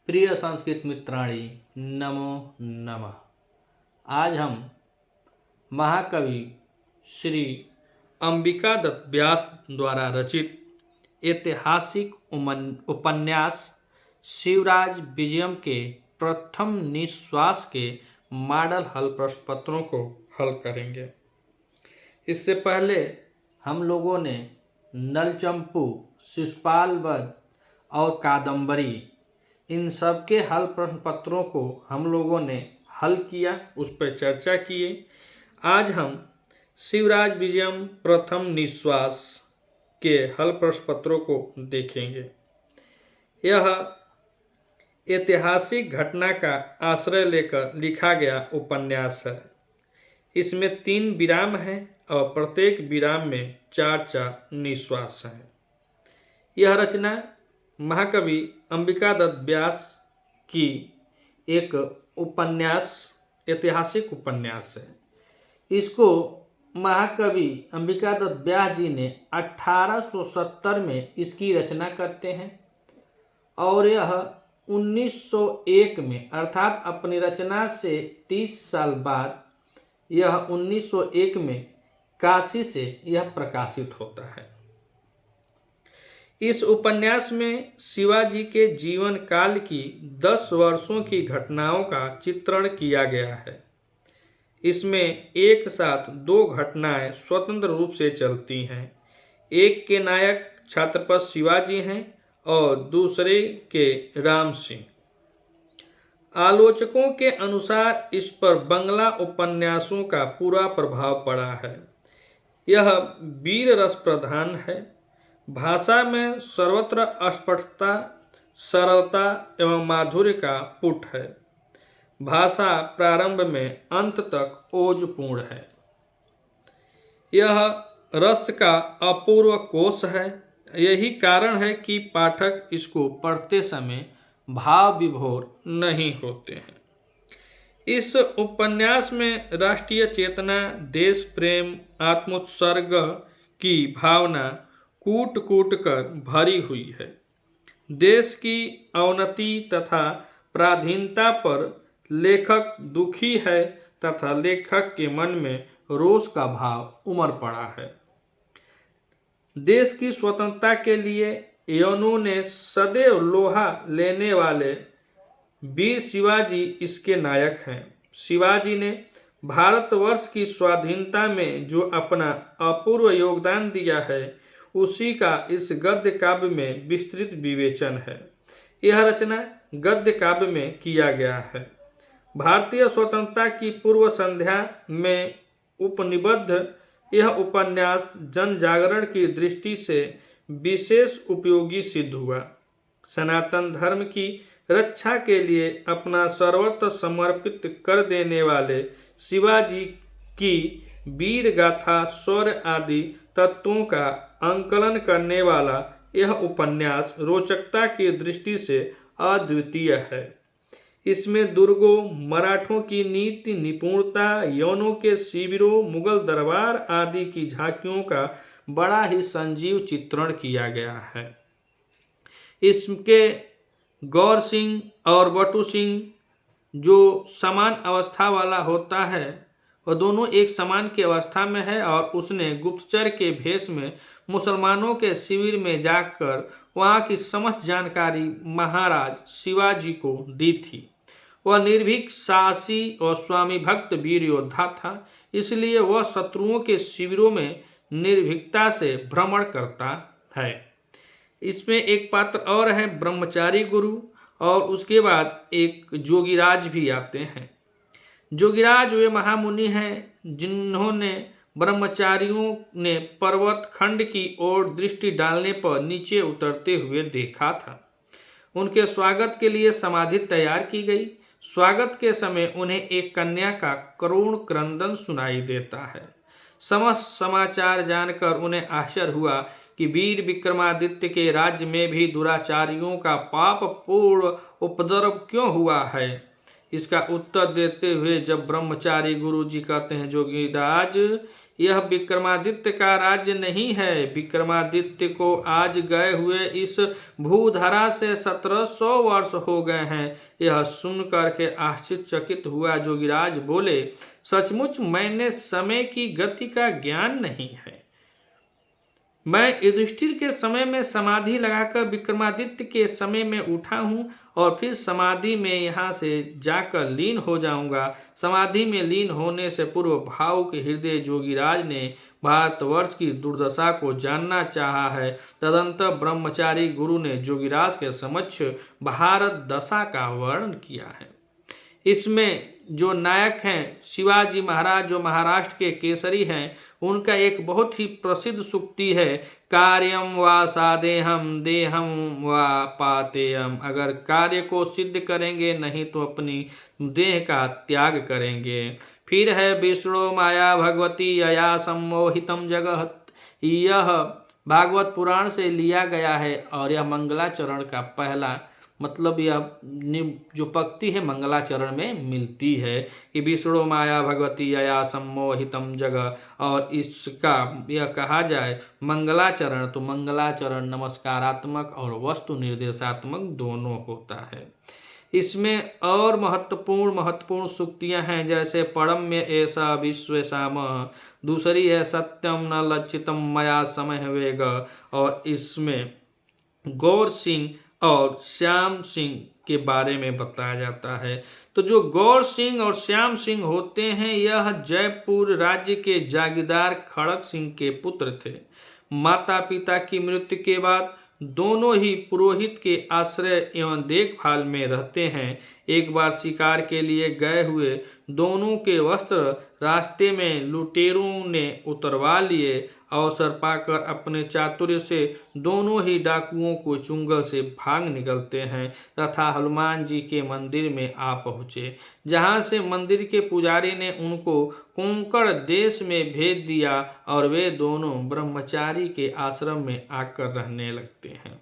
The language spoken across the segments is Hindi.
प्रिय संस्कृत मित्राणी, नमो नमः। आज हम महाकवि श्री अंबिका दत्त व्यास द्वारा रचित ऐतिहासिक उपन्यास शिवराज विजयम के प्रथम निश्वास के मॉडल हल प्रश्न पत्रों को हल करेंगे। इससे पहले हम लोगों ने नलचंपू, शिशुपाल वध और कादंबरी, इन सब के हल प्रश्न पत्रों को हम लोगों ने हल किया, उस पर चर्चा किए। आज हम शिवराज विजयम प्रथम निश्वास के हल प्रश्न पत्रों को देखेंगे। यह ऐतिहासिक घटना का आश्रय लेकर लिखा गया उपन्यास है। इसमें 3 विराम हैं और प्रत्येक विराम में 4 निश्वास हैं। यह रचना महाकवि अंबिका दत्त व्यास की एक उपन्यास, ऐतिहासिक उपन्यास है। इसको महाकवि अंबिका दत्त व्यास जी ने 1870 में इसकी रचना करते हैं और यह 1901 में, अर्थात अपनी रचना से 30 साल बाद यह 1901 में काशी से यह प्रकाशित होता है। इस उपन्यास में शिवाजी के जीवन काल की 10 वर्षों की घटनाओं का चित्रण किया गया है। इसमें एक साथ 2 घटनाएं स्वतंत्र रूप से चलती हैं। एक के नायक छत्रपति शिवाजी हैं और दूसरे के राम सिंह। आलोचकों के अनुसार इस पर बंगला उपन्यासों का पूरा प्रभाव पड़ा है। यह वीर रस प्रधान है। भाषा में सर्वत्र स्पष्टता, सरलता एवं माधुर्य का पुट है। भाषा प्रारंभ में अंत तक ओजपूर्ण है। यह रस का अपूर्व कोश है। यही कारण है कि पाठक इसको पढ़ते समय भाव विभोर नहीं होते हैं। इस उपन्यास में राष्ट्रीय चेतना, देश प्रेम, आत्मोत्सर्ग की भावना कूट कूट कर भरी हुई है। देश की अवनति तथा पराधीनता पर लेखक दुखी है तथा लेखक के मन में रोष का भाव उमड़ पड़ा है। देश की स्वतंत्रता के लिए यवनों ने सदैव लोहा लेने वाले वीर शिवाजी इसके नायक हैं। शिवाजी ने भारतवर्ष की स्वाधीनता में जो अपना अपूर्व योगदान दिया है, उसी का इस गद्य काव्य में विस्तृत विवेचन है। यह रचना गद्य काव्य में किया गया है। भारतीय स्वतंत्रता की पूर्व संध्या में उपनिबद्ध यह उपन्यास जन जागरण की दृष्टि से विशेष उपयोगी सिद्ध हुआ। सनातन धर्म की रक्षा के लिए अपना सर्वत्र समर्पित कर देने वाले शिवाजी की वीर गाथा, शौर्य आदि तत्वों का आंकलन करने वाला यह उपन्यास रोचकता की दृष्टि से अद्वितीय है। इसमें दुर्गों, मराठों की नीति निपुणता, यवनों के शिविरों, मुगल दरबार आदि की झांकियों का बड़ा ही संजीव चित्रण किया गया है। इसके गौर सिंह और बटू सिंह जो समान अवस्था वाला होता है, वह दोनों एक समान की अवस्था में है और उसने गुप्तचर के भेष में मुसलमानों के शिविर में जाकर वहाँ की समस्त जानकारी महाराज शिवाजी को दी थी। वह निर्भीक, साहसी और स्वामी भक्त वीर योद्धा था, इसलिए वह शत्रुओं के शिविरों में निर्भीकता से भ्रमण करता है। इसमें एक पात्र और है ब्रह्मचारी गुरु, और उसके बाद एक जोगीराज भी आते हैं। जोगीराज वे महामुनि हैं जिन्होंने ब्रह्मचारियों ने पर्वत खंड की ओर दृष्टि डालने पर नीचे उतरते हुए देखा था। उनके स्वागत के लिए समाधि तैयार की गई। स्वागत के समय उन्हें एक कन्या का करुण क्रंदन सुनाई देता है। समस्त समाचार जानकर उन्हें आश्चर्य हुआ कि वीर विक्रमादित्य के राज्य में भी दुराचारियों का पाप पूर्ण उपद्रव क्यों हुआ है। इसका उत्तर देते हुए जब ब्रह्मचारी गुरु जी कहते हैं, जोगीराज, यह विक्रमादित्य का राज्य नहीं है। विक्रमादित्य को आज गए हुए इस भूधरा से 1700 वर्ष हो गए हैं। यह सुनकर के आश्चर्यचकित हुआ जोगीराज बोले, सचमुच मैंने समय की गति का ज्ञान नहीं है। मैं युधिष्ठिर के समय में समाधि लगाकर विक्रमादित्य के समय में उठा हूँ और फिर समाधि में यहाँ से जाकर लीन हो जाऊंगा। समाधि में लीन होने से पूर्व भावुक हृदय जोगीराज ने भारतवर्ष की दुर्दशा को जानना चाहा है। तदंतर ब्रह्मचारी गुरु ने जोगीराज के समक्ष भारत दशा का वर्णन किया है। इसमें जो नायक हैं शिवाजी महाराज, जो महाराष्ट्र के केसरी हैं, उनका एक बहुत ही प्रसिद्ध सूक्ति है, कार्यम वा सादेहम देहम वा पातेयम। अगर कार्य को सिद्ध करेंगे नहीं तो अपनी देह का त्याग करेंगे। फिर है विष्णु माया भगवती अया सम्मोहितम जगत। यह भागवत पुराण से लिया गया है और यह मंगलाचरण का पहला मतलब यह जो पंक्ति है मंगलाचरण में मिलती है कि विष्णु माया भगवती अया सम्मोहितम जगह। और इसका यह कहा जाए मंगलाचरण तो मंगलाचरण नमस्कारात्मक और वस्तु निर्देशात्मक दोनों होता है। इसमें और महत्वपूर्ण सूक्तियां हैं, जैसे परम में ऐसा विश्व साम, दूसरी है सत्यम न लज्जितम मया समय वेग। और इसमें गौर सिंह और श्याम सिंह के बारे में बताया जाता है। तो जो गौर सिंह और श्याम सिंह होते हैं, यह जयपुर राज्य के जागीरदार खड़क सिंह के पुत्र थे। माता पिता की मृत्यु के बाद दोनों ही पुरोहित के आश्रय एवं देखभाल में रहते हैं। एक बार शिकार के लिए गए हुए दोनों के वस्त्र रास्ते में लुटेरों ने उतरवा लिए। अवसर पाकर अपने चातुर्य से दोनों ही डाकुओं को चुंगल से भाग निकलते हैं तथा हनुमान जी के मंदिर में आ पहुँचे, जहाँ से मंदिर के पुजारी ने उनको कोंकण देश में भेज दिया और वे दोनों ब्रह्मचारी के आश्रम में आकर रहने लगते हैं।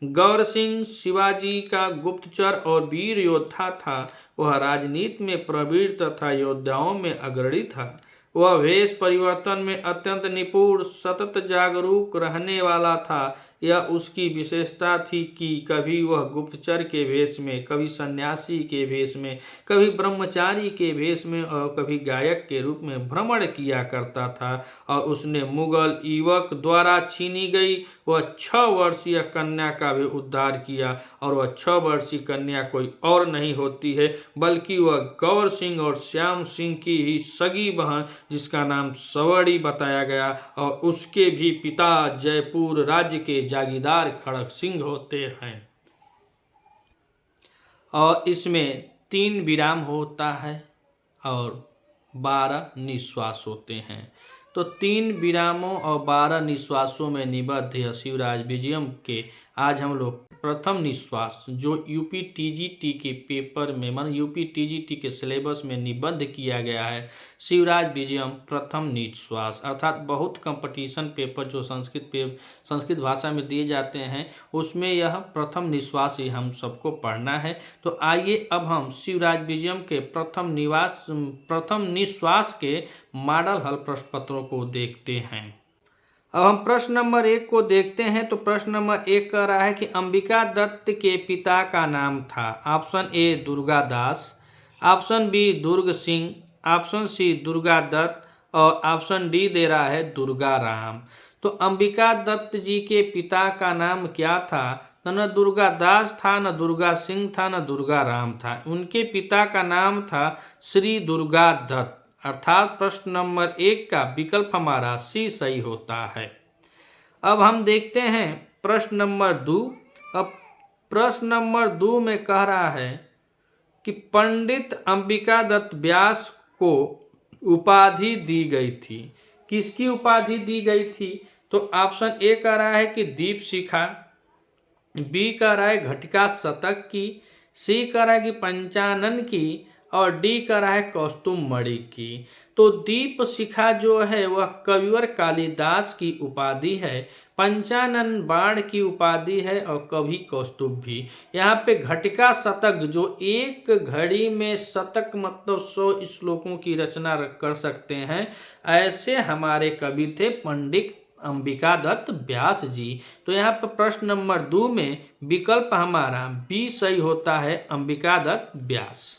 गौर सिंह शिवाजी का गुप्तचर और वीर योद्धा था। वह राजनीति में प्रवीण तथा योद्धाओं में अग्रणी था। वह वेश परिवर्तन में अत्यंत निपुण, सतत जागरूक रहने वाला था। यह उसकी विशेषता थी कि कभी वह गुप्तचर के भेष में, कभी सन्यासी के भेष में, कभी ब्रह्मचारी के भेष में और कभी गायक के रूप में भ्रमण किया करता था। और उसने मुगल युवक द्वारा छीनी गई वह 6 वर्षीय कन्या का भी उद्धार किया। और वह 6 वर्षीय कन्या कोई और नहीं होती है बल्कि वह गौर सिंह और श्याम सिंह की ही सगी बहन, जिसका नाम सवड़ी बताया गया, और उसके भी पिता जयपुर राज्य के जागीरदार खड़क सिंह होते हैं। और इसमें 3 विराम होता है और 12 निश्वास होते हैं। तो 3 विरामों और 12 निश्वासों में निबद्ध है शिवराज विजयम के आज हम लोग प्रथम निश्वास जो यूपी टीजीटी के पेपर में मान यूपी टीजीटी के सिलेबस में निबद्ध किया गया है। शिवराज विजयम प्रथम निश्वास अर्थात बहुत कंपटीशन पेपर जो संस्कृत भाषा में दिए जाते हैं उसमें यह प्रथम निश्वास ही हम सबको पढ़ना है। तो आइए अब हम शिवराज विजयम के प्रथम निश्वास के मॉडल हल प्रश्न पत्रों को देखते हैं। अब हम प्रश्न नंबर 1 को देखते हैं। तो प्रश्न नंबर 1 कह रहा है कि अंबिका दत्त के पिता का नाम था। Option A Durga Das, option B Durg Singh, option C Durga Dutt और ऑप्शन डी दे रहा है दुर्गा राम। तो अंबिका दत्त जी के पिता का नाम क्या था? न दुर्गा दास था, न दुर्गा सिंह था, न दुर्गा राम था। उनके पिता का नाम था श्री दुर्गा दत्त। अर्थात प्रश्न नंबर 1 का विकल्प हमारा सी सही होता है। अब हम देखते हैं प्रश्न नंबर 2। अब प्रश्न नंबर 2 में कह रहा है कि पंडित अंबिका दत्त व्यास को उपाधि दी गई थी। किसकी उपाधि दी गई थी? तो ऑप्शन ए कह रहा है कि दीप शिखा, बी कह रहा है घटिका शतक की, सी कह रहा है कि पंचानन की और डी कह रहा है कौस्तुभ मणि की। तो दीप शिखा जो है वह कविवर कालिदास की उपाधि है, पंचानन बाण की उपाधि है और कवि कौस्तुभ भी। यहाँ पे घटिका शतक जो एक घड़ी में शतक मतलब 100 श्लोकों की रचना कर सकते हैं, ऐसे हमारे कवि थे पंडित अंबिका दत्त व्यास जी। तो यहाँ पर प्रश्न नंबर 2 में विकल्प हमारा बी सही होता है, अंबिका दत्त व्यास।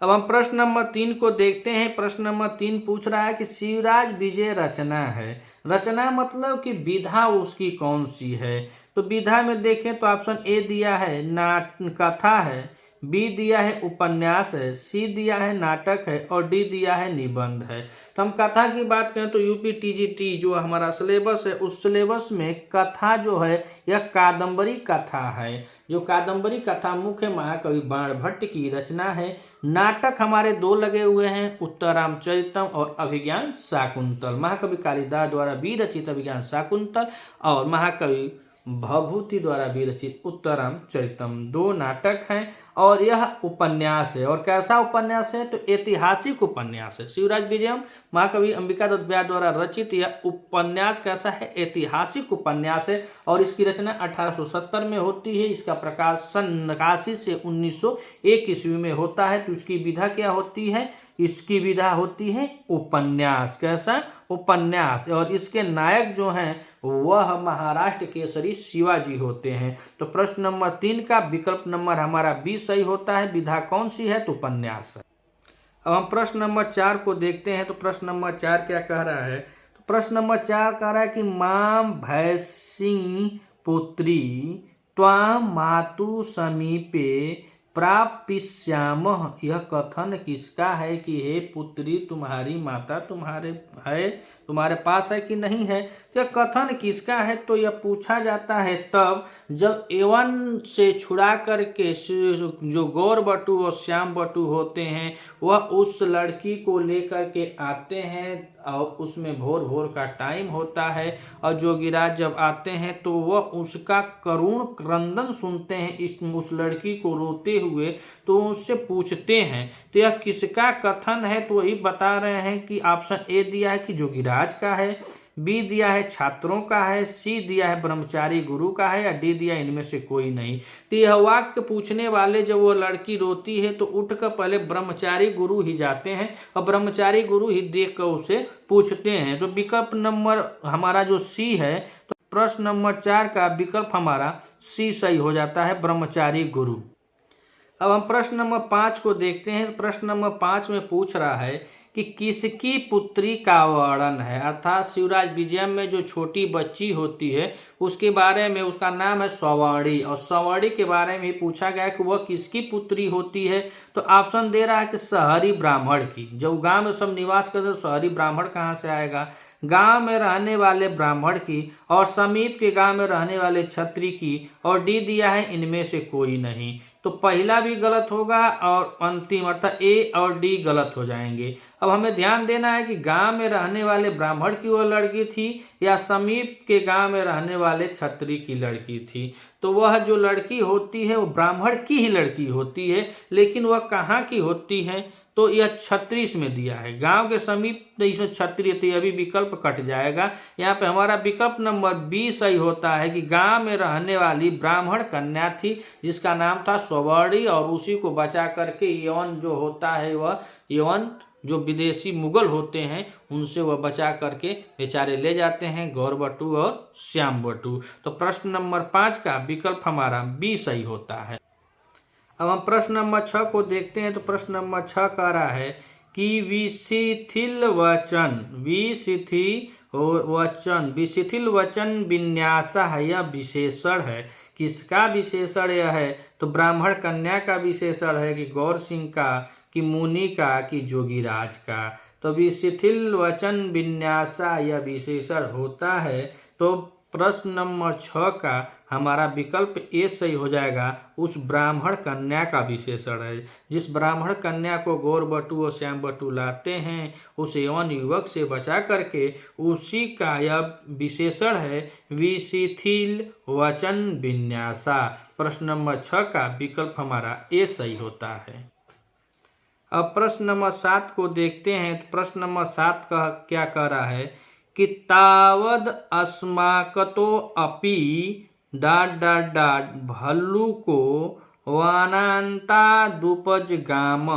अब हम प्रश्न नंबर 3 को देखते हैं। प्रश्न नंबर 3 पूछ रहा है कि शिवराज विजय रचना है। रचना मतलब कि विधा उसकी कौन सी है। तो विधा में देखें तो ऑप्शन ए दिया है नाट कथा है, बी दिया है उपन्यास है, सी दिया है नाटक है और डी दिया है निबंध है। तो हम कथा की बात करें तो यूपी टीजीटी जो हमारा सिलेबस है उस सिलेबस में कथा जो है यह कादम्बरी कथा है। जो कादम्बरी कथा मुख्य महाकवि बाणभट्ट की रचना है। नाटक हमारे 2 लगे हुए हैं, उत्तरामचरितम और अभिज्ञान शाकुंतल। महाकवि कालिदास द्वारा विरचित अभिज्ञान शाकुंतल और महाकवि भवभूति द्वारा विरचित उत्तरामचरितम 2 नाटक हैं। और यह उपन्यास है। और कैसा उपन्यास है तो ऐतिहासिक उपन्यास है। शिवराज विजयम महाकवि अंबिका दत्त व्यास द्वारा रचित यह उपन्यास कैसा है, ऐतिहासिक उपन्यास है। और इसकी रचना 1870 में होती है। इसका प्रकाशन 81 से 1901 ईस्वी में होता है। तो इसकी विधा क्या होती है, इसकी विधा होती है उपन्यास। कैसा उपन्यास। और इसके नायक जो हैं वह महाराष्ट्र केसरी शिवाजी होते हैं। तो प्रश्न नंबर 3 का विकल्प नंबर हमारा बी सही होता है। विधा कौन सी है तो उपन्यास है। अब हम प्रश्न नंबर 4 को देखते हैं। तो प्रश्न नंबर 4 क्या कह रहा है, तो प्रश्न नंबर 4 कह रहा है कि मां भैसिंह पुत्री त्वां मातु समीपे प्रापिष्यामः। यह कथन किसका है कि हे पुत्री तुम्हारी माता तुम्हारे पास है कि नहीं है। यह कथन किसका है तो यह पूछा जाता है तब जब एवन से छुड़ा करके जो गौर बटू और श्याम बटू होते हैं वह उस लड़की को लेकर के आते हैं और उसमें भोर भोर का टाइम होता है। और जोगीराज जब आते हैं तो वह उसका करुण क्रंदन सुनते हैं उस लड़की को रोते हुए। तो उससे पूछते हैं तो यह किसका कथन है तो वही बता रहे हैं कि ऑप्शन ए दिया है कि जोगीराज का है, बी दिया है छात्रों का है, सी दिया है ब्रह्मचारी गुरु का है या डी दिया इनमें से कोई नहीं। तो यह वाक्य पूछने वाले जब वो लड़की रोती है तो उठकर पहले ब्रह्मचारी गुरु ही जाते हैं और ब्रह्मचारी गुरु ही देख कर उसे पूछते हैं। तो विकल्प नंबर हमारा जो सी है तो प्रश्न नंबर 4 का विकल्प हमारा सी सही हो जाता है, ब्रह्मचारी गुरु। अब हम प्रश्न नंबर 5 को देखते हैं। प्रश्न नंबर 5 में पूछ रहा है कि किसकी पुत्री का वर्णन है। अर्थात शिवराज विजयम में जो छोटी बच्ची होती है उसके बारे में, उसका नाम है सवर्णी और सवर्णी के बारे में पूछा गया कि वह किसकी पुत्री होती है। तो ऑप्शन दे रहा है कि शहरी ब्राह्मण की। जब गांव में सब निवास करते तो शहरी ब्राह्मण कहाँ से आएगा, गांव में रहने वाले ब्राह्मण की और समीप के गांव में रहने वाले क्षत्रिय की। और डी दिया है इनमें से कोई नहीं। तो पहला भी गलत होगा और अंतिम अर्थात ए और डी गलत हो जाएंगे। अब हमें ध्यान देना है कि गांव में रहने वाले ब्राह्मण की वह लड़की थी या समीप के गांव में रहने वाले क्षत्रिय की लड़की थी। तो वह जो लड़की होती है वो ब्राह्मण की ही लड़की होती है, लेकिन वह कहाँ की होती है तो यह 36 में दिया है, गांव के समीप। तो इसमें क्षत्रिय थी, अभी विकल्प कट जाएगा। यहाँ पे हमारा विकल्प नंबर बी सही होता है कि गांव में रहने वाली ब्राह्मण कन्या थी जिसका नाम था सवर्णी। और उसी को बचा करके यवन जो होता है वह यवन जो विदेशी मुगल होते हैं उनसे वह बचा करके बेचारे ले जाते हैं, गौर बटू और श्याम बटू। तो प्रश्न नंबर 5 का विकल्प हमारा बी सही होता है। अब हम प्रश्न नंबर 6 को देखते हैं। तो प्रश्न नंबर 6 कह रहा है कि विशिथिल वचन विन्यास यह विशेषण है। किसका विशेषण यह है तो ब्राह्मण कन्या का विशेषण है कि गौर सिंह का, कि मुनि का, कि जोगीराज का। तो विशिथिल वचन विन्यास यह विशेषण होता है। तो प्रश्न नंबर 6 का हमारा विकल्प ए सही हो जाएगा, उस ब्राह्मण कन्या का विशेषण है। जिस ब्राह्मण कन्या को गौर बटू और श्याम बटू लाते हैं उस यवन युवक से बचा करके उसी का यह विशेषण है विशिथिल वचन विन्यासा। प्रश्न नंबर 6 का विकल्प हमारा ए सही होता है। अब प्रश्न नंबर 7 को देखते हैं। तो प्रश्न नंबर 7 का क्या कह रहा है कि तावद अस्माकतो अपि डाट डाट डाट भल्लू को वानांतादुपज गाम।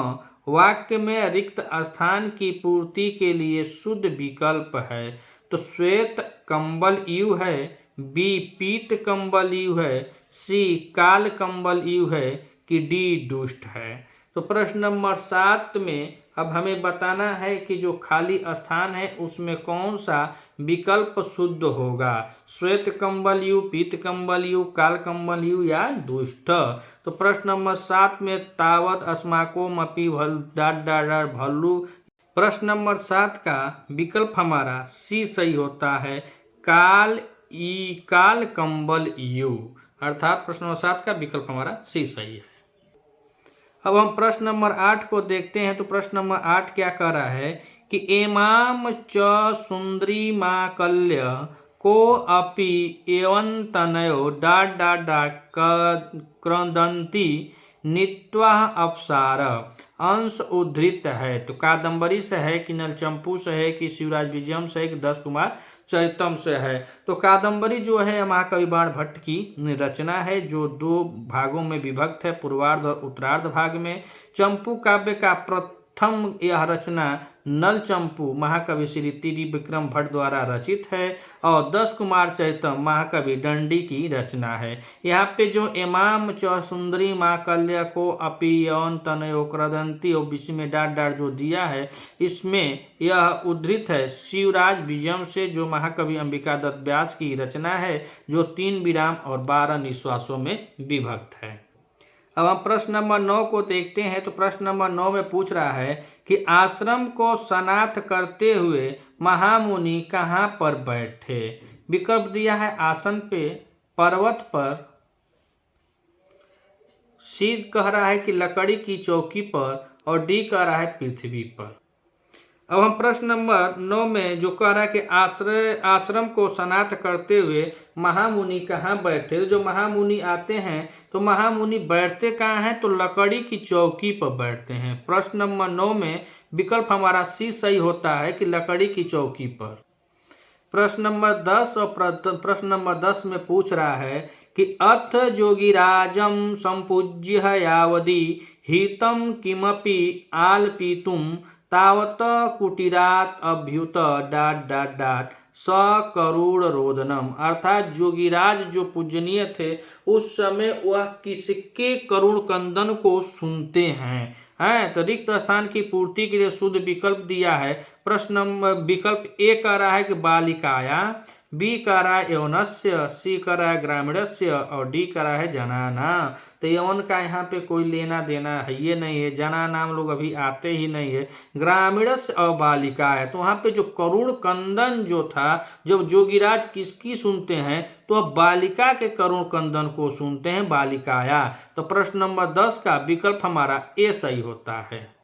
वाक्य में रिक्त स्थान की पूर्ति के लिए शुद्ध विकल्प है। तो श्वेत कंबल यू है, बी पीत कंबल यू है, सी काल कंबल यू है कि डी दुष्ट है। तो प्रश्न नंबर 7 में अब हमें बताना है कि जो खाली स्थान है उसमें कौन सा विकल्प शुद्ध होगा, श्वेत कंबल यू, पीत कंबल यू, काल कंबल यू या दुष्ट। तो प्रश्न नंबर 7 में तावत अस्माको मपी भल्लू। प्रश्न नंबर 7 का विकल्प हमारा सी सही होता है, काल कंबल यू, अर्थात प्रश्न नंबर 7 का विकल्प हमारा सी सही है। अब हम प्रश्न नंबर 8 को देखते हैं। तो प्रश्न नंबर 8 क्या कह रहा है कि एमाम च सुंदरी माकल्य को अपि एवं तनयो डाट डाट डाट क्रदंती नित्वा अपसार। अंश उद्धृत है। तो कादम्बरी से है कि नलचंपू से है कि शिवराज विजयम से है कि 10 कुमार चरितम से है। तो कादम्बरी जो है महाकवि बाण भट्ट की रचना है जो 2 भागों में विभक्त है, पूर्वार्ध और उत्तरार्ध भाग में। चंपू काव्य का प्रथम यह रचना नल चंपू महाकवि श्री त्रिविक्रम भट्ट द्वारा रचित है और 10 कुमार चरितम महाकवि दंडी की रचना है। यहाँ पे जो एमाम च सुंदरी माकल्य को अपि यौन तनयो क्रदंती और बीच में डाट डाट जो दिया है, इसमें यह उद्धृत है शिवराज विजयम से जो महाकवि अंबिका दत्त व्यास की रचना है जो 3 विराम और 12 निश्वासों में विभक्त है। अब हम प्रश्न नंबर 9 को देखते हैं। तो प्रश्न नंबर 9 में पूछ रहा है कि आश्रम को सनाथ करते हुए महामुनि कहाँ पर बैठे। विकल्प दिया है आसन पे, पर्वत पर, सी कह रहा है कि लकड़ी की चौकी पर और डी कह रहा है पृथ्वी पर। अब हम प्रश्न नंबर 9 में जो कह रहा है कि आश्रम को सनाथ करते हुए महामुनि कहाँ बैठे। जो महामुनि आते हैं तो महामुनि बैठते कहाँ हैं, तो लकड़ी की चौकी पर बैठते हैं। प्रश्न नंबर 9 में विकल्प हमारा सी सही होता है कि लकड़ी की चौकी पर। प्रश्न नंबर 10 और प्रश्न नंबर 10 में पूछ रहा है कि अथ जोगिराजम संपूज्य यावदी हितम किमपि आलपितुम तावत कुटीरात अभ्युत डाट डाट डाट सकरुण रोदनम। अर्थात जोगिराज जो पूजनीय थे उस समय वह किसके करुण कंदन को सुनते हैं। तो रिक्त स्थान की पूर्ति के लिए शुद्ध विकल्प दिया है। प्रश्न नंबर विकल्प ए कह रहा है कि बालिकाया, बी कह रहा है यौनस्य, सी कह रहा है ग्रामीणस्य और डी कह रहा है जनाना। तो यौन का यहाँ पे कोई लेना देना है ये नहीं है, जना नाम लोग अभी आते ही नहीं है। ग्रामीणस्य और बालिका है। तो वहाँ पे जो करुण कंदन जो था, जब जोगिराज किसकी सुनते हैं तो अब बालिका के करुण कंदन को सुनते हैं, बालिकाया। तो प्रश्न नंबर 10 का विकल्प हमारा ए सही होता है।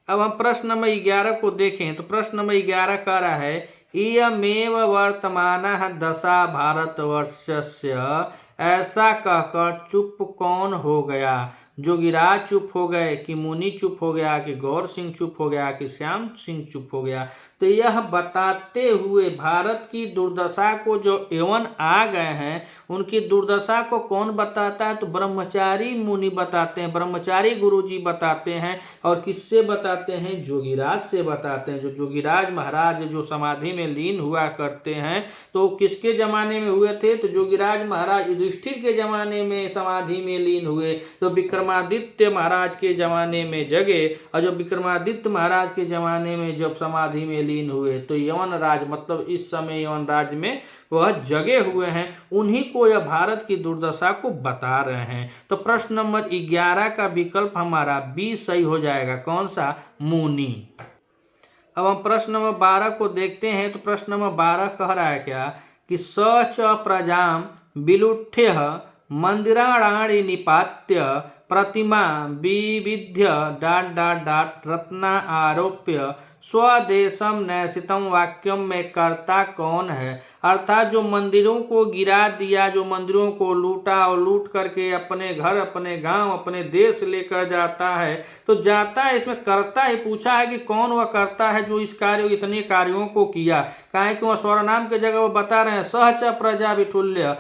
अब हम प्रश्न नंबर 11 को देखें। तो प्रश्न नंबर 11 कह रहा है इयमेव वर्तमानः दशा भारतवर्षस्य। ऐसा कहकर चुप कौन हो गया। जोगिराज चुप हो गए कि मुनि चुप हो गया कि गौर सिंह चुप हो गया कि श्याम सिंह चुप हो गया। तो यह बताते हुए भारत की दुर्दशा को जो यवन आ गए हैं उनकी दुर्दशा को कौन बताता है, तो ब्रह्मचारी मुनि बताते हैं, ब्रह्मचारी गुरुजी बताते हैं। और किससे बताते हैं, जोगिराज से बताते हैं। जो जोगिराज महाराज जो समाधि में लीन हुआ करते हैं तो किसके जमाने में हुए थे, तो जोगिराज महाराज युधिष्ठिर के जमाने में समाधि में लीन हुए। तो विक्रमादित्य महाराज के जमाने में जगे और जब विक्रमादित्य महाराज के जमाने में जब समाधि में लीन हुए तो यवन राज मतलब इस समय यवन राज में वह जगे हुए हैं, उन्हीं को यह भारत की दुर्दशा को बता रहे हैं। तो प्रश्न नंबर 11 का विकल्प हमारा बी सही हो जाएगा। कौन सा, मुनि। अब हम प्रश्न नंबर 12 को देखते हैं। तो प्रश्न नंबर 12 कह रहा है क्या कि स च प्रजाम विलुठ्य मंदिराणानि निपात्य प्रतिमा विविध्य डाट डाट डाट रत्ना आरोप्य स्वदेशम नैशितम वाक्यम में कर्ता कौन है, अर्थात जो मंदिरों को गिरा दिया, जो मंदिरों को लूटा और लूट करके अपने घर, अपने गांव, अपने देश लेकर जाता है, तो जाता है इसमें कर्ता ही पूछा है कि कौन वह कर्ता है जो इस कार्य, इतने कार्यों को किया। काहे कि वह स्वर्णाम के जगह वो बता रहे हैं सहच प्रजा विठुल्य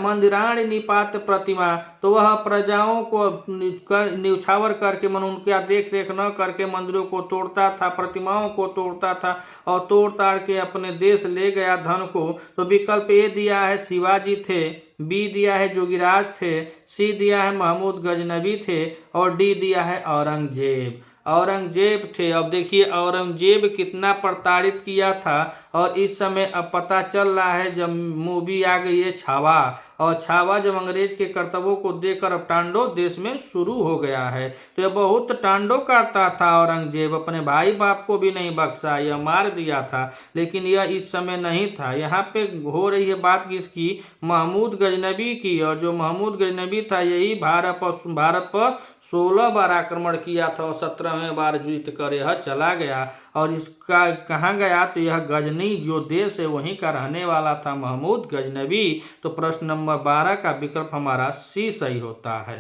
मंदिराणी निपात प्रतिमा, तो वह प्रजाओं को न्यौछावर करके मन उनका देख रेख न करके मंदिरों को तोड़ता था, प्रतिमाओं को तोड़ता था और तोड़ ताड़ के अपने देश ले गया धन को। तो विकल्प ए दिया है शिवाजी थे, बी दिया है जोगिराज थे, सी दिया है महमूद गजनबी थे और डी दिया है औरंगजेब। औरंगजेब थे। अब देखिए औरंगजेब कितना प्रताड़ित किया था और इस समय अब पता चल रहा है जब मूवी आ गई है छावा, और छावा जब अंग्रेज के कर्तव्यों को देखकर अब तांडव देश में शुरू हो गया है। तो यह बहुत तांडव करता था औरंगजेब, अपने भाई बाप को भी नहीं बख्शा, यह मार दिया था। लेकिन यह इस समय नहीं था। यहाँ पे हो रही है बात किसकी, महमूद गजनबी की। और जो महमूद गजनबी था यही भारत पर 16 बार आक्रमण किया था और 17वें बार जीत कर यह चला गया। और इसका कहाँ गया, तो यह गजनी जो देश है वहीं का रहने वाला था महमूद गजनबी। तो प्रश्न नंबर 12 का विकल्प हमारा सी सही होता है।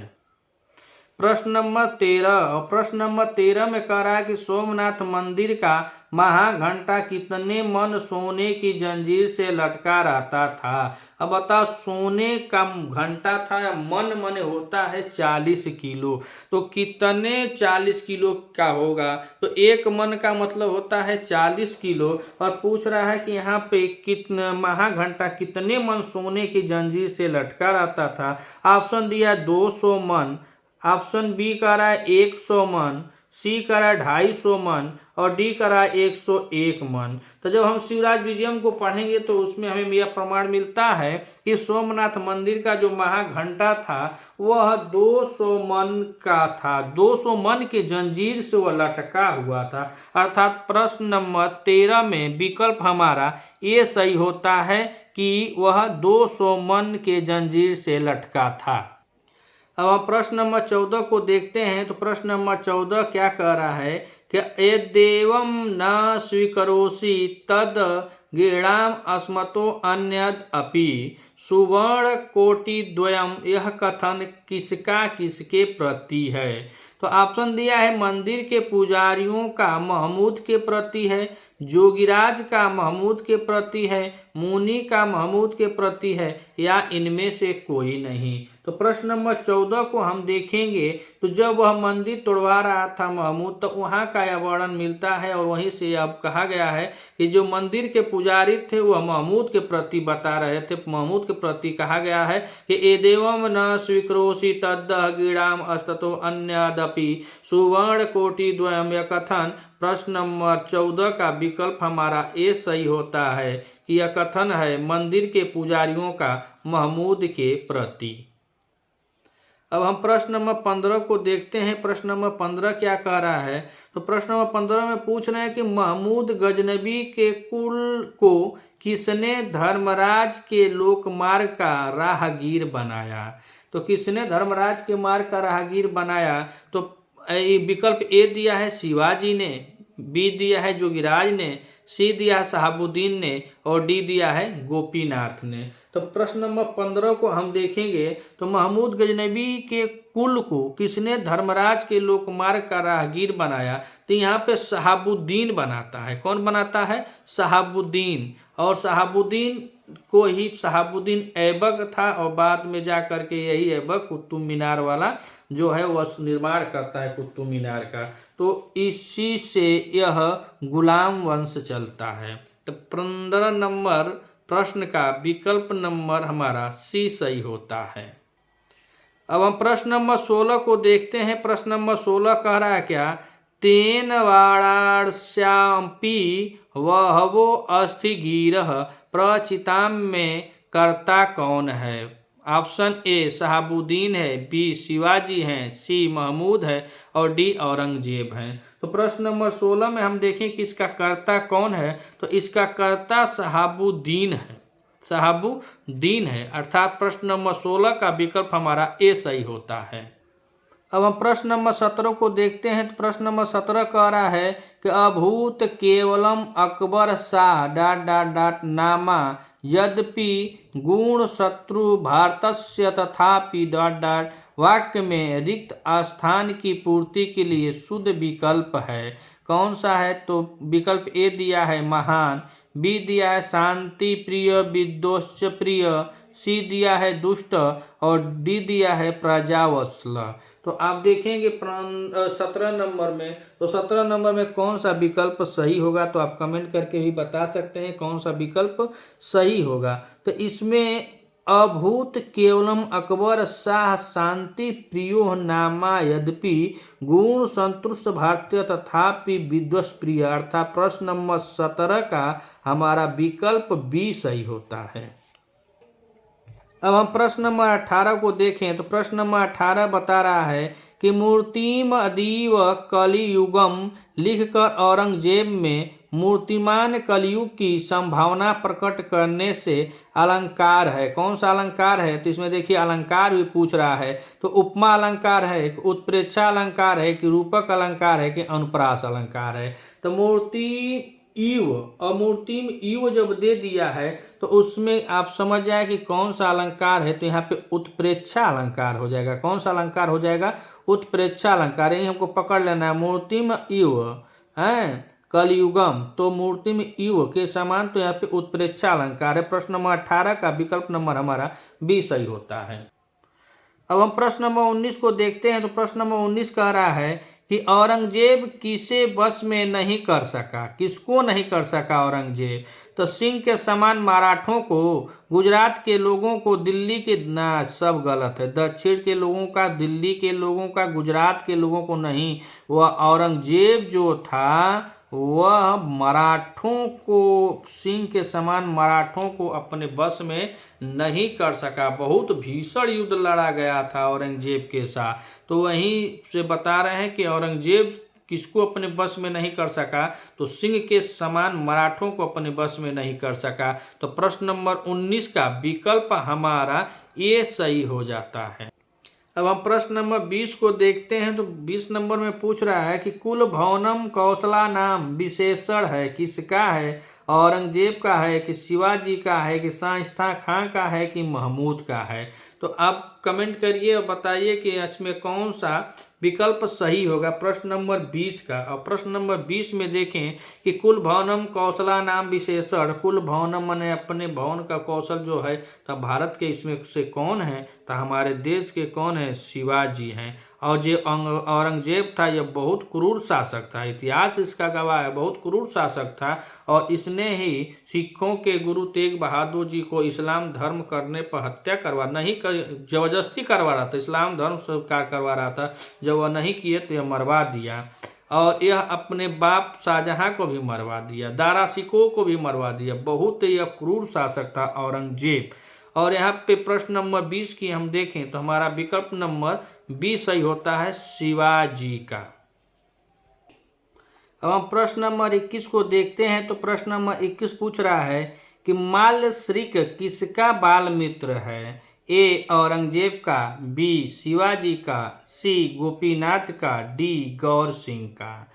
प्रश्न नंबर 13, और प्रश्न नंबर 13 में कह रहा है कि सोमनाथ मंदिर का महाघंटा कितने मन सोने की जंजीर से लटका रहता था। अब बताओ सोने का घंटा था या मन होता है 40 किलो, तो कितने 40 किलो का होगा, तो एक मन का मतलब होता है 40 किलो। और पूछ रहा है कि यहाँ पे कितने महाघंटा कितने मन सोने की जंजीर से लटका रहता था। ऑप्शन दिया 200 मन, ऑप्शन बी कह रहा है 100 मन, सी कह रहा है 250 मन और डी कह रहा है 101 मन। तो जब हम शिवराज विजयम को पढ़ेंगे तो उसमें हमें यह प्रमाण मिलता है कि सोमनाथ मंदिर का जो महाघंटा था वह 200 मन का था, 200 मन के जंजीर से वह लटका हुआ था। अर्थात प्रश्न नंबर 13 में विकल्प हमारा ये सही होता है कि वह 200 मन के जंजीर से लटका था। अब हम प्रश्न नंबर 14 को देखते हैं। तो प्रश्न नंबर 14 क्या कह रहा है कि यद्येवं न स्वीकरोषि तद गीणाम अस्मतो अन्यद अपि सुवर्ण कोटि द्वयम, यह कथन किसका किसके प्रति है। तो ऑप्शन दिया है मंदिर के पुजारियों का महमूद के प्रति है, जोगिराज का महमूद के प्रति है, मुनि का महमूद के प्रति है, या इनमें से कोई नहीं। तो प्रश्न नंबर 14 को हम देखेंगे तो जब वह मंदिर तोड़वा रहा था महमूद, तो वहाँ का यह वर्णन मिलता है और वहीं से अब कहा गया है कि जो मंदिर के पुजारी थे वह महमूद के प्रति बता रहे थे। महमूद के प्रति कहा गया है कि एदेवम न स्वीकरोषि तद्दह गीणाम अस्ततो अन्यदपि सुवर्ण कोटि द्वयम, यह कथन प्रश्न नंबर 14 का विकल्प हमारा ए सही होता है कि यह कथन है मंदिर के पुजारियों का महमूद के प्रति। अब हम प्रश्न नंबर 15 को देखते हैं। प्रश्न नंबर 15 क्या कह रहा है, तो प्रश्न नंबर 15 में पूछ रहे हैं कि महमूद गजनबी के कुल को किसने धर्मराज के लोकमार्ग का राहगीर बनाया। तो किसने धर्मराज के मार्ग का राहगीर बनाया, तो विकल्प ए दिया है शिवाजी ने, बी दिया है जोगिराज ने, सी दिया है शहाबुद्दीन ने और डी दिया है गोपीनाथ ने। तो प्रश्न नंबर 15 को हम देखेंगे तो महमूद गजनबी के कुल को किसने धर्मराज के लोकमार्ग का राहगीर बनाया, तो यहाँ पे शहाबुद्दीन बनाता है। कौन बनाता है, शहाबुद्दीन। और शहाबुद्दीन को ही शहाबुद्दीन ऐबक था और बाद में जा करके यही ऐबक कुतुब मीनार वाला जो है वह निर्माण करता है कुतुब मीनार का। तो इसी से यह गुलाम वंश चलता है। तो 15 नंबर प्रश्न का विकल्प नंबर हमारा सी सही होता है। अब हम प्रश्न नंबर 16 को देखते हैं। प्रश्न नंबर 16 कह रहा है क्या, तेन वाराणस्यापि वहवो अस्थिगिरः प्रचिताम में कर्ता कौन है। ऑप्शन ए शहाबुद्दीन है, बी शिवाजी हैं, सी महमूद है और डी औरंगजेब हैं। तो प्रश्न नंबर 16 में हम देखें कि इसका कर्ता कौन है, तो इसका कर्ता शहाबुद्दीन है, शहाबुद्दीन है। अर्थात प्रश्न नंबर 16 का विकल्प हमारा ए सही होता है। अब हम प्रश्न नंबर 17 को देखते हैं। तो प्रश्न नंबर 17 कह रहा है कि अभूत केवलम Akbar Shah dot dot dot नामा यद्यपि गुण शत्रु भारतस्य तथापि डॉट डॉट वाक्य में रिक्त स्थान की पूर्ति के लिए शुद्ध विकल्प है। कौन सा है? तो विकल्प ए दिया है महान, बी दिया है शांति प्रिय विद्वेष प्रिय, सी दिया है दुष्ट और डी दिया है प्रजावत्सल। तो आप देखेंगे 17 नंबर में, तो 17 नंबर में कौन सा विकल्प सही होगा? तो आप कमेंट करके भी बता सकते हैं कौन सा विकल्प सही होगा। तो इसमें अभूत केवलम अकबर शाह शांति प्रियो नामा यद्यपि गुण संतुष्ट भारतीय तथापि विद्वेष प्रिय, अर्थात प्रश्न नंबर 17 का हमारा विकल्प बी सही होता है। अब हम प्रश्न नंबर 18 को देखें। तो प्रश्न नंबर 18 बता रहा है कि मूर्तिम अदीव कलियुगम लिखकर औरंगजेब में मूर्तिमान कलयुग की संभावना प्रकट करने से अलंकार है। कौन सा अलंकार है? तो इसमें देखिए अलंकार भी पूछ रहा है। तो उपमा अलंकार है कि उत्प्रेक्षा अलंकार है कि रूपक अलंकार है कि अनुप्रास अलंकार है। तो मूर्ति ईव और मूर्तिम ईव जब दे दिया है तो उसमें आप समझ जाए कि कौन सा अलंकार है। तो यहाँ पे उत्प्रेक्षा अलंकार हो जाएगा। कौन सा अलंकार हो जाएगा? उत्प्रेक्षा अलंकार। यही हमको पकड़ लेना है। मूर्तिम ईव है कलयुगम, तो मूर्तिम ईव के समान, तो यहाँ पे उत्प्रेक्षा अलंकार है। प्रश्न नंबर 18 का विकल्प नंबर हमारा बी सही होता है। अब हम प्रश्न नंबर 19 को देखते हैं। तो प्रश्न नंबर 19 कह रहा है कि औरंगजेब किसे बस में नहीं कर सका? किसको नहीं कर सका औरंगजेब? तो सिंह के समान मराठों को, गुजरात के लोगों को, दिल्ली के, ना सब गलत है। दक्षिण के लोगों का, दिल्ली के लोगों का, गुजरात के लोगों को नहीं। वह औरंगजेब जो था वह मराठों को, सिंह के समान मराठों को अपने बस में नहीं कर सका। बहुत भीषण युद्ध लड़ा गया था औरंगजेब के साथ। तो वहीं से बता रहे हैं कि औरंगजेब किसको अपने बस में नहीं कर सका? तो सिंह के समान मराठों को अपने बस में नहीं कर सका। तो प्रश्न नंबर 19 का विकल्प हमारा ए सही हो जाता है। अब हम प्रश्न नंबर 20 को देखते हैं। तो 20 नंबर में पूछ रहा है कि कुल भवनम कौशला नाम विशेषण है किसका है? औरंगजेब का है कि शिवाजी का है कि शाइस्ता खां का है कि महमूद का है? तो आप कमेंट करिए और बताइए कि इसमें कौन सा विकल्प सही होगा प्रश्न नंबर 20 का। और प्रश्न नंबर 20 में देखें कि कुल भवनम कौशला नाम विशेषण, कुल भवनम माने अपने भवन का कौशल जो है, तो भारत के इसमें से कौन है? तो हमारे देश के कौन है? शिवाजी हैं। और जो औरंगजेब था यह बहुत क्रूर शासक था। इतिहास इसका गवाह है, बहुत क्रूर शासक था। और इसने ही सिखों के गुरु तेग बहादुर जी को इस्लाम धर्म करने पर हत्या करवा, नहीं जबरदस्ती करवा रहा था, इस्लाम धर्म स्वीकार करवा रहा था। जब वह नहीं किए तो यह मरवा दिया। और यह अपने बाप शाहजहां को भी मरवा दिया, दारा सिकोह को भी मरवा दिया। बहुत यह क्रूर शासक था औरंगजेब। और यहाँ पे प्रश्न नंबर 20 की हम देखें तो हमारा विकल्प नंबर 20 सही होता है शिवाजी का। अब हम प्रश्न नंबर 21 को देखते हैं। तो प्रश्न नंबर 21 पूछ रहा है कि माल्यश्रिक किसका बाल मित्र है? ए औरंगजेब का, बी शिवाजी का, सी गोपीनाथ का, डी गौर सिंह का।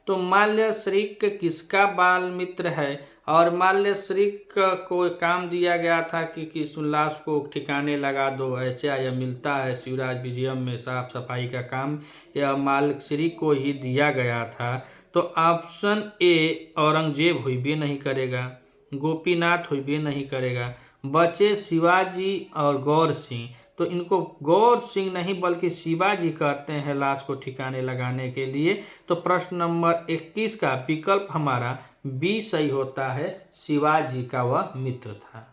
तो माल्यश्रिक किसका बाल मित्र है? और माल्यश्रिक को काम दिया गया था कि किस लाश को ठिकाने लगा दो, ऐसा यह मिलता है शिवराज विजयम में साफ सफाई का काम यह माल्यश्रिक को ही दिया गया था। तो ऑप्शन ए औरंगजेब हुई भी नहीं करेगा, गोपीनाथ हुई भी नहीं करेगा, बचे शिवाजी और गौर सिंह। तो इनको गौर सिंह नहीं बल्कि शिवाजी कहते हैं लाश को ठिकाने लगाने के लिए। तो प्रश्न नंबर 21 का विकल्प हमारा बी सही होता है, शिवाजी का वह मित्र था।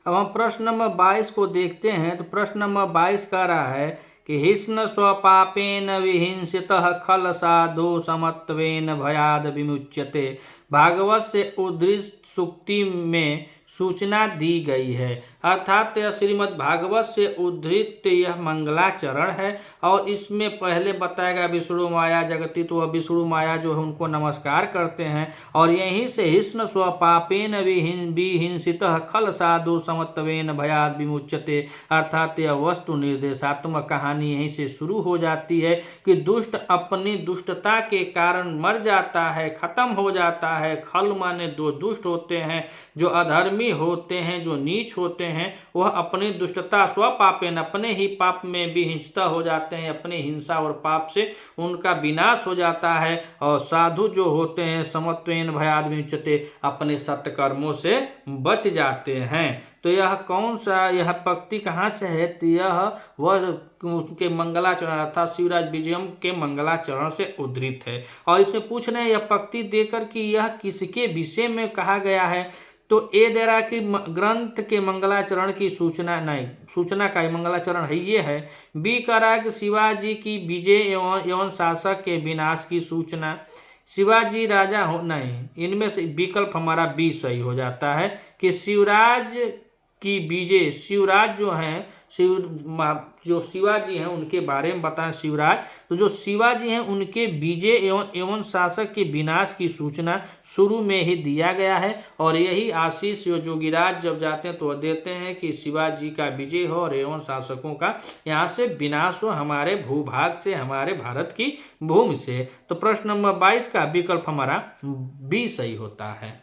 अब हम प्रश्न नंबर 22 को देखते हैं। तो प्रश्न नंबर 22 कह रहा है कि हिस्न स्वपापेन विहिंसितः खल साधु समत्वेन भयाद विमुच्यते। भागवत से उद्धृत सूक्ति में सूचना दी गई है। अर्थात यह श्रीमद् भागवत से उद्धृत यह मंगलाचरण है और इसमें पहले बताया गया विष्णु माया जगती, तो वह विष्णु माया जो है उनको नमस्कार करते हैं और यहीं से हिस्न स्वपापेन विहिंसितः खल साधु समत्वेन भयाद विमुच्यते, अर्थात यह वस्तु निर्देशात्मक कहानी यहीं से शुरू हो जाती है कि दुष्ट अपनी दुष्टता के कारण मर जाता है, खत्म हो जाता है। खल माने दो दुष्ट होते हैं, जो अधर्मी होते हैं, जो नीच होते हैं, वह अपनी दुष्टता स्वपापेन अपने ही पाप में भी हिंसता हो जाते हैं, अपनी हिंसा और पाप से उनका विनाश हो जाता है। और साधु जो होते हैं समत्वेन भयाद विमुच्यते अपने सत्कर्मों से बच जाते हैं। तो यह कौन सा यह पंक्ति कहाँ से है? तो यह वह उनके मंगलाचरण अर्थात शिवराज विजयम के मंगलाचरण से उद्धृत है। और इसमें पूछ रहे हैं यह पंक्ति देकर कि यह किसके विषय में कहा गया है? तो ए दे रहा कि ग्रंथ के मंगलाचरण की सूचना, नहीं सूचना का मंगलाचरण है ये है। बी कह रहा है कि शिवाजी की विजय एवं शासक के विनाश की सूचना। शिवाजी राजा हो, नहीं, इनमें से विकल्प हमारा बी सही हो जाता है कि शिवराज की विजय, शिवराज जो हैं जो शिवाजी हैं उनके बारे में बताएं शिवराज, तो जो शिवाजी हैं उनके विजय एवं शासक के विनाश की सूचना शुरू में ही दिया गया है। और यही आशीष जोगिराज जब जाते हैं तो वह देते हैं कि शिवाजी का विजय हो और एवं शासकों का यहाँ से विनाश हो, हमारे भूभाग से, हमारे भारत की भूमि से। तो प्रश्न नंबर 22 का विकल्प हमारा बी सही होता है।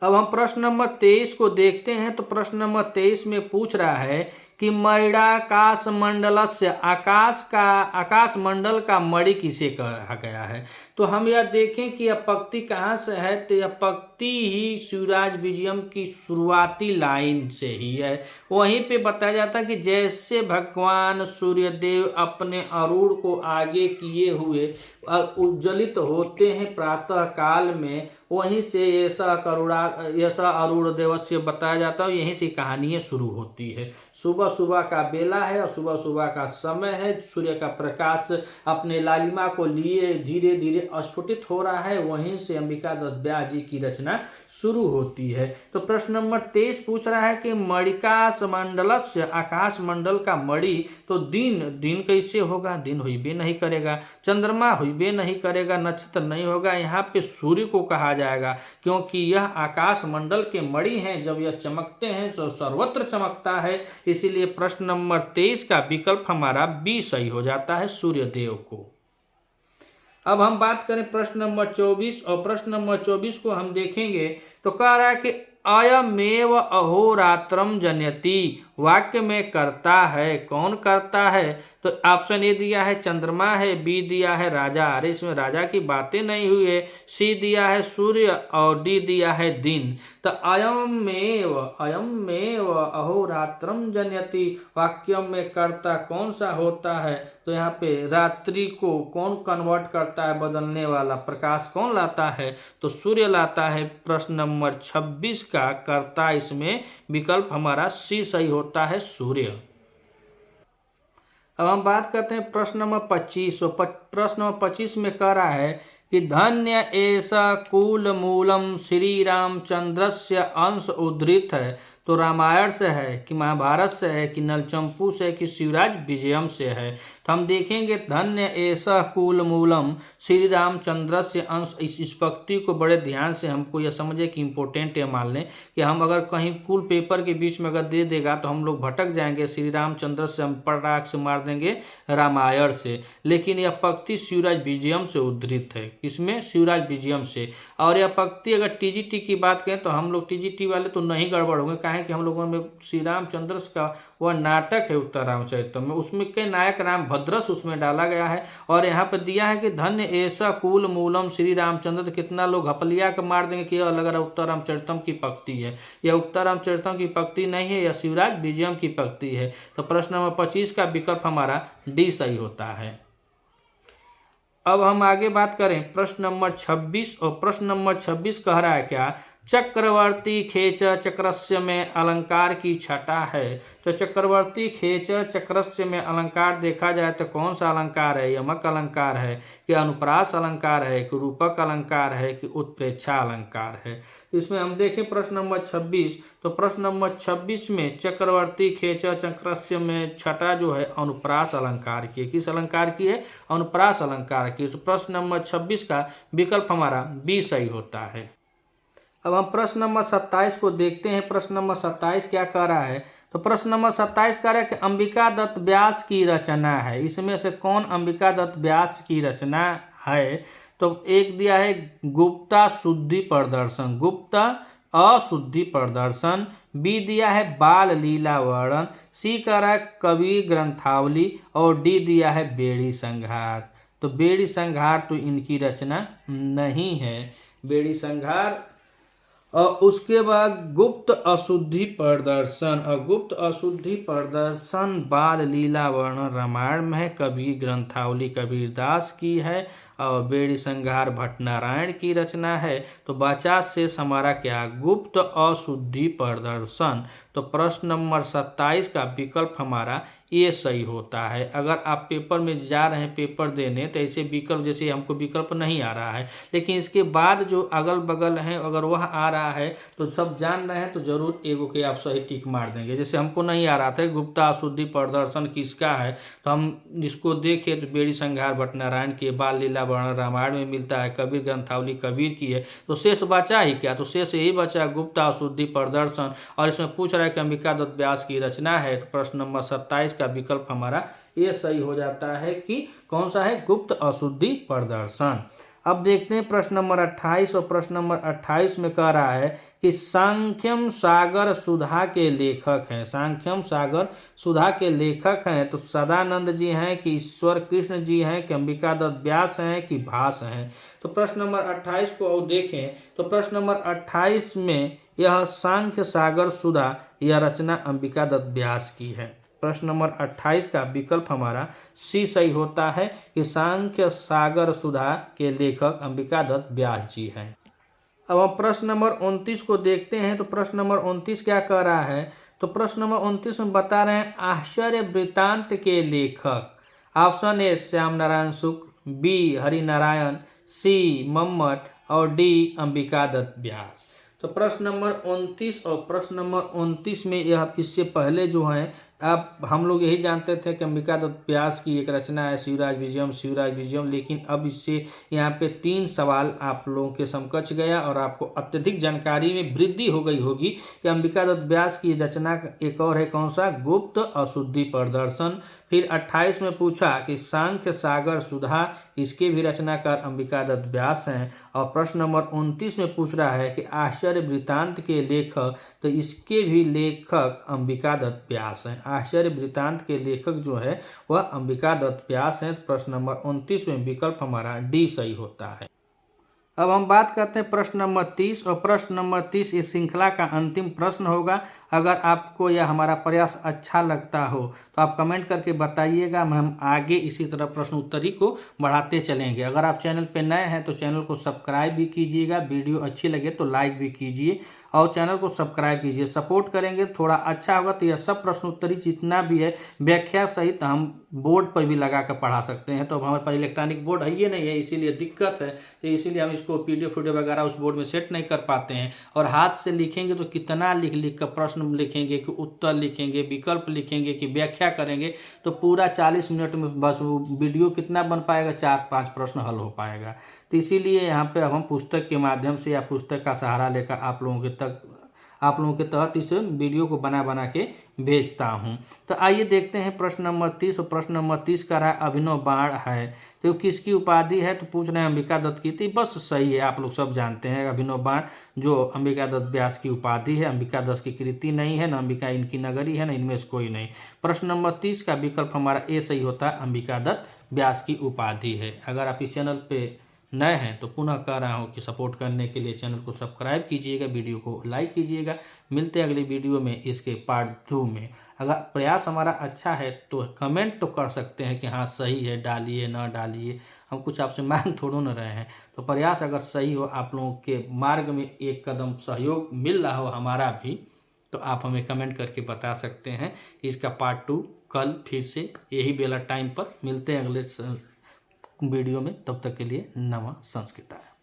अब हम प्रश्न नंबर 23 को देखते हैं। तो प्रश्न नंबर 23 में पूछ रहा है कि मणिकाश मंडलस्य आकाश मंडल का मणि किसे कहा गया है? तो हम यह देखें कि यह पंक्ति कहाँ से है। तो यह पंक्ति ही शिवराज विजयम की शुरुआती लाइन से ही है। वहीं पे बताया जाता है कि जैसे भगवान सूर्यदेव अपने अरूढ़ को आगे किए हुए उज्ज्वलित होते हैं प्रातः काल में, वहीं से ऐसा अरूढ़ देवस्य बताया जाता है। यहीं से कहानियाँ शुरू होती है। सुबह सुबह का बेला है और सुबह सुबह का समय है, सूर्य का प्रकाश अपने लालिमा को लिए धीरे धीरे स्फुटित हो रहा है, वहीं से अंबिका दत्त व्यास जी की रचना शुरू होती है। तो प्रश्न नंबर 23 पूछ रहा है कि मणिकाश मंडलस्य आकाश मंडल का मणि, तो दिन कैसे होगा? दिन हुईबे नहीं करेगा, चंद्रमा हुईबे नहीं करेगा, नक्षत्र नहीं होगा, यहाँ पे सूर्य को कहा जाएगा क्योंकि यह आकाश मंडल के मणि हैं। जब यह चमकते हैं तो सर्वत्र चमकता है, इसीलिए प्रश्न नंबर 23 का विकल्प हमारा बी सही हो जाता है, सूर्यदेव को। अब हम बात करें प्रश्न नंबर 24 और प्रश्न नंबर 24 को हम देखेंगे तो कह रहा है कि अयमेव अहोरात्रम जनयति, वाक्य में करता है, कौन करता है? तो ऑप्शन ए दिया है चंद्रमा है, बी दिया है राजा, अरे इसमें राजा की बातें नहीं हुई है, सी दिया है सूर्य और डी दिया है दिन। तो अयमेव अहोरात्रम जनयति वाक्य में करता कौन सा होता है? तो यहाँ पे रात्रि को कौन कन्वर्ट करता है, बदलने वाला प्रकाश कौन लाता है? तो सूर्य लाता है। प्रश्न नंबर 26 का करता इसमें विकल्प हमारा सी सही होता है, सूर्य। अब हम बात करते हैं प्रश्न नंबर 25। प्रश्न नंबर 25 में कह रहा है कि धन्य ऐसा कुल मूलम श्री रामचंद्रस्य अंश उद्धृत है। तो रामायण से है कि महाभारत से है कि नलचंपू से कि शिवराज विजयम से है? तो हम देखेंगे धन्य ऐसा कुल मूलम श्री रामचंद्र से अंश। इस पंक्ति को बड़े ध्यान से हमको यह समझे कि इम्पोर्टेंट है। मान लें कि हम अगर कहीं कुल पेपर के बीच में अगर दे देगा तो हम लोग भटक जाएंगे, श्री रामचंद्र से हम पटाख से मार देंगे रामायण से, लेकिन यह पंक्ति शिवराज विजयम से उद्धृत है। इसमें शिवराज विजयम से। और यह पंक्ति अगर टीजीटी की बात करें तो हम लोग टीजीटी वाले तो नहीं गड़बड़ होंगे, काहे कि हम लोगों में श्री रामचंद्र का वह नाटक है उत्तर रामचरितम में, उसमें के नायक राम भद्रस उसमें डाला गया है। और यहाँ पर दिया है कि धन्य ऐसा कुल मूलम श्री रामचंद्र, तो कितना लोग हपलिया के मार देंगे कि यह अलग उत्तर रामचरितम की पंक्ति है। यह उत्तर रामचरितम की पंक्ति नहीं है, यह शिवराज विजयम की पंक्ति है। तो प्रश्न नंबर 25 का विकल्प हमारा डी सही होता है। अब हम आगे बात करें प्रश्न नंबर 26 और प्रश्न नंबर 26 कह रहा है क्या? चक्रवर्ती खेचर चक्रस्य में अलंकार की छटा है। तो चक्रवर्ती खेचर चक्रस्य में अलंकार देखा जाए तो कौन सा अलंकार है? यमक अलंकार है कि अनुप्रास अलंकार है कि रूपक अलंकार है कि उत्प्रेक्षा अलंकार है? तो इसमें हम देखें प्रश्न नंबर 26। तो प्रश्न नंबर 26 में चक्रवर्ती खेचर चक्रस्य में छटा जो है अनुप्रास अलंकार की है। किस अलंकार की है? अनुप्रास अलंकार की। तो प्रश्न नंबर 26 का विकल्प हमारा बी सही होता है। अब हम प्रश्न नंबर 27 को देखते हैं। प्रश्न नंबर 27 क्या कह रहा है? तो प्रश्न नंबर 27 कह रहा है कि अंबिका दत्त व्यास की रचना है। इसमें से कौन अंबिका दत्त व्यास की रचना है? तो एक दिया है गुप्ता शुद्धि प्रदर्शन, गुप्ता अशुद्धि प्रदर्शन। बी दिया है बाल लीला वर्णन। सी कह रहा है कवि ग्रंथावली। और डी दिया है बेड़ी संहार। तो बेड़ी संहार तो इनकी रचना नहीं है। बेड़ी संहार और उसके बाद गुप्त अशुद्धि प्रदर्शन। और गुप्त अशुद्धि प्रदर्शन बाल लीला वर्णन रामायण में है। कवि ग्रंथावली कबीरदास की है और बेड़ी संहार भट्टनारायण की रचना है। तो बचा शेष हमारा क्या? गुप्त अशुद्धि प्रदर्शन। तो प्रश्न नंबर 27 का विकल्प हमारा ये सही होता है। अगर आप पेपर में जा रहे हैं पेपर देने तो ऐसे विकल्प, जैसे हमको विकल्प नहीं आ रहा है लेकिन इसके बाद जो अगल बगल हैं अगर वह आ रहा है तो सब जान रहे हैं तो जरूर एगो के आप सही टिक मार देंगे। जैसे हमको नहीं आ रहा था गुप्ता अशुद्धि प्रदर्शन किसका है, तो हम इसको देखे तो बेड़ी संहार भट्टनारायण की, बाल लीला वर्णन रामायण में मिलता है, कबीर ग्रंथावली कबीर की है। तो शेष बचा ही क्या? तो शेष यही बचा गुप्ता अशुद्धि प्रदर्शन। और इसमें पूछ रहा है कि अंबिका दत्त व्यास की रचना है। तो प्रश्न नंबर 27 का विकल्प हमारा ये सही हो जाता है कि कौन सा है? गुप्त अशुद्धि प्रदर्शन। अब देखते हैं प्रश्न नंबर 28। और प्रश्न नंबर 28 में कह रहा है कि सांख्यम सागर सुधा के लेखक हैं। सांख्यम सागर सुधा के लेखक हैं तो सदानंद जी हैं कि ईश्वर कृष्ण जी हैं कि अंबिका दत्त व्यास हैं कि भास हैं? तो प्रश्न नंबर 28 को और देखें तो प्रश्न नंबर 28 में यह सांख्य सागर सुधा यह रचना अंबिका दत्त व्यास की है। प्रश्न नंबर 28 का विकल्प हमारा सी सही होता है कि सांख्य सागर सुधा के लेखक अंबिका दत्त व्यास जी हैं। अब हम प्रश्न नंबर 29 को देखते हैं। तो प्रश्न नंबर 29 क्या कह रहा है? तो प्रश्न नंबर 29 में बता रहे हैं आश्चर्य वृत्तांत के लेखक। Option A Shyam Narayan Shukla, B Harinarayan, C Mammat और डी अंबिका दत्त व्यास। तो प्रश्न नंबर 29 और प्रश्न नंबर 29 में यह इससे पहले जो है अब हम लोग यही जानते थे कि अंबिका दत्त व्यास की एक रचना है शिवराज विजयम, शिवराज विजयम। लेकिन अब इससे यहाँ पे 3 सवाल आप लोगों के समकक्ष गया और आपको अत्यधिक जानकारी में वृद्धि हो गई होगी कि अंबिका दत्त व्यास की रचना एक और है कौन सा? गुप्त अशुद्धि प्रदर्शन। फिर 28 में पूछा कि सांख्य सागर सुधा, इसके भी रचनाकार अंबिका दत्त व्यास हैं। और प्रश्न नंबर 29 में पूछ रहा है कि आश्चर्य वृत्तांत के लेखक, तो इसके भी लेखक अंबिका दत्त व्यास हैं। आश्चर्य वृत्तांत के लेखक जो है वह अंबिका दत्त व्यास हैं। प्रश्न नंबर 29 में विकल्प हमारा डी सही होता है। अब हम बात करते हैं प्रश्न नंबर 30। और प्रश्न नंबर 30 इस श्रृंखला का अंतिम प्रश्न होगा। अगर आपको यह हमारा प्रयास अच्छा लगता हो तो आप कमेंट करके बताइएगा, हम आगे इसी तरह प्रश्न उत्तरी को बढ़ाते चलेंगे। अगर आप चैनल पर नए हैं तो चैनल को सब्सक्राइब भी कीजिएगा, वीडियो अच्छी लगे तो लाइक भी कीजिए और चैनल को सब्सक्राइब कीजिए। सपोर्ट करेंगे थोड़ा अच्छा होगा तो यह सब प्रश्न उत्तरी जितना भी है व्याख्या सहित हम बोर्ड पर भी लगा कर पढ़ा सकते हैं। तो हमारे पास इलेक्ट्रॉनिक बोर्ड है ये नहीं है, इसीलिए दिक्कत है। तो इसीलिए हम इसको PDF वगैरह उस बोर्ड में सेट नहीं कर पाते हैं। और हाथ से लिखेंगे तो कितना लिख लिख कर प्रश्न लिखेंगे कि उत्तर लिखेंगे, विकल्प लिखेंगे कि व्याख्या करेंगे, तो पूरा 40 मिनट में बस वो वीडियो कितना बन पाएगा? 4-5 प्रश्न हल हो पाएगा। तो इसीलिए यहाँ पे अब हम पुस्तक के माध्यम से या पुस्तक का सहारा लेकर आप लोगों के तहत इस वीडियो को बना के भेजता हूँ। तो आइए देखते हैं प्रश्न नंबर 30। और प्रश्न नंबर 30 का रहा अभिनव बाण है तो किसकी उपाधि है? तो पूछ रहे हैं अंबिका दत्त की। तो बस सही है, आप लोग सब जानते हैं अभिनव बाण जो अंबिका दत्त व्यास की उपाधि है। अंबिका दत्त की कृति नहीं है, न अंबिका इनकी नगरी है, न इनमें से कोई नहीं। प्रश्न नंबर 30 का विकल्प हमारा ए सही होता है, अंबिका दत्त व्यास की उपाधि है। अगर आप इस चैनल पे नए हैं तो पुनः कह रहा हूँ कि सपोर्ट करने के लिए चैनल को सब्सक्राइब कीजिएगा, वीडियो को लाइक कीजिएगा। मिलते हैं अगली वीडियो में इसके पार्ट 2 में। अगर प्रयास हमारा अच्छा है तो कमेंट तो कर सकते हैं कि हाँ सही है, डालिए ना डालिए, हम कुछ आपसे मांग थोड़ो न रहे हैं। तो प्रयास अगर सही हो, आप लोगों के मार्ग में एक कदम सहयोग मिल रहा हो हमारा भी, तो आप हमें कमेंट करके बता सकते हैं। इसका पार्ट 2 कल फिर से यही बेला टाइम पर मिलते हैं अगले वीडियो में। तब तक के लिए नमः संस्कृताय।